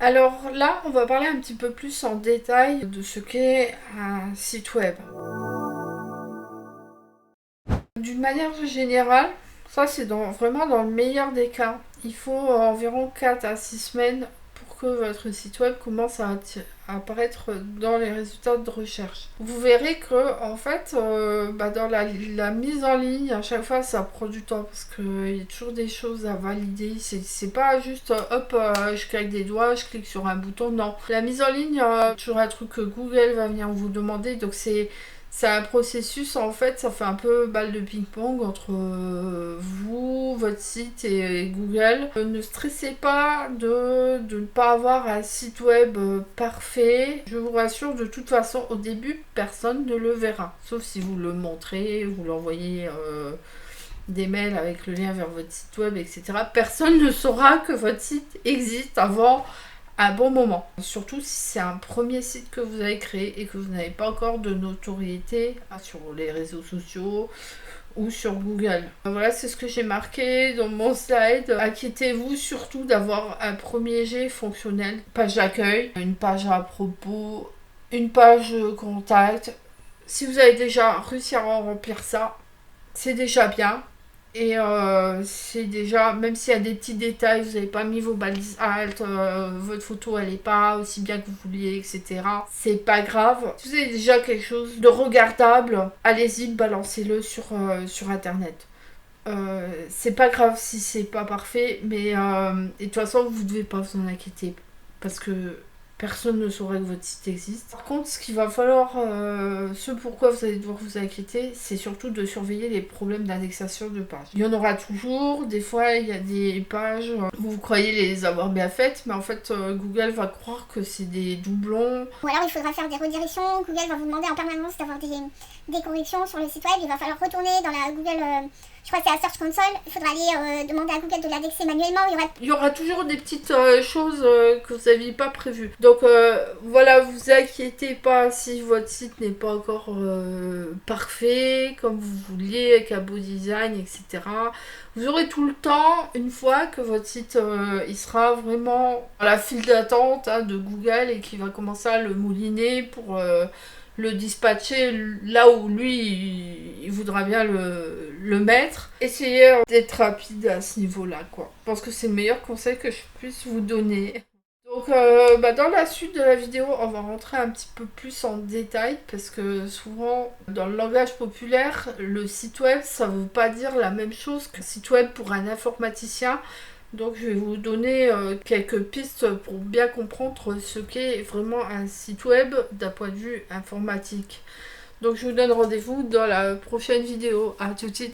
Alors là, on va parler un petit peu plus en détail de ce qu'est un site web. D'une manière générale, ça c'est vraiment dans le meilleur des cas. Il faut environ 4 à 6 semaines pour que votre site web commence à apparaître dans les résultats de recherche. Vous verrez que en fait, dans la mise en ligne, à chaque fois ça prend du temps parce qu'il y a toujours des choses à valider. C'est pas juste hop, je claque des doigts, je clique sur un bouton. Non, la mise en ligne, toujours un truc que Google va venir vous demander. Donc c'est un processus, en fait, ça fait un peu balle de ping-pong entre vous, votre site et Google. Ne stressez pas de ne pas avoir un site web parfait. Je vous rassure, de toute façon, au début, personne ne le verra. Sauf si vous le montrez, vous l'envoyez des mails avec le lien vers votre site web, etc. Personne ne saura que votre site existe avant un bon moment. Surtout si c'est un premier site que vous avez créé et que vous n'avez pas encore de notoriété sur les réseaux sociaux ou sur Google. Voilà, c'est ce que j'ai marqué dans mon slide. Inquiétez-vous surtout d'avoir un premier jet fonctionnel. Page d'accueil, une page à propos, une page contact. Si vous avez déjà réussi à remplir ça, c'est déjà bien. Et c'est déjà, même s'il y a des petits détails, vous n'avez pas mis vos balises alt, votre photo elle n'est pas aussi bien que vous vouliez, etc. C'est pas grave. Si vous avez déjà quelque chose de regardable, allez-y, balancez-le sur internet. C'est pas grave si c'est pas parfait, mais et de toute façon, vous devez pas vous en inquiéter. Parce que personne ne saurait que votre site existe. Par contre, ce qu'il va falloir, ce pourquoi vous allez devoir vous inquiéter, c'est surtout de surveiller les problèmes d'indexation de pages. Il y en aura toujours, des fois il y a des pages où vous croyez les avoir bien faites, mais en fait Google va croire que c'est des doublons. Ou alors il faudra faire des redirections, Google va vous demander en permanence d'avoir des corrections sur le site web, il va falloir retourner dans la Google, je crois que c'est la Search Console, il faudra aller demander à Google de l'indexer manuellement, il y aura toujours des petites choses que vous n'aviez pas prévues. Donc voilà, vous inquiétez pas si votre site n'est pas encore parfait, comme vous vouliez, avec un beau design, etc. Vous aurez tout le temps, une fois que votre site il sera vraiment à la file d'attente de Google et qu'il va commencer à le mouliner pour le dispatcher là où lui il voudra bien le mettre. Essayez d'être rapide à ce niveau-là, quoi. Je pense que c'est le meilleur conseil que je puisse vous donner. Donc dans la suite de la vidéo, on va rentrer un petit peu plus en détail parce que souvent dans le langage populaire, le site web ça veut pas dire la même chose que site web pour un informaticien. Donc je vais vous donner quelques pistes pour bien comprendre ce qu'est vraiment un site web d'un point de vue informatique. Donc je vous donne rendez-vous dans la prochaine vidéo. À tout de suite.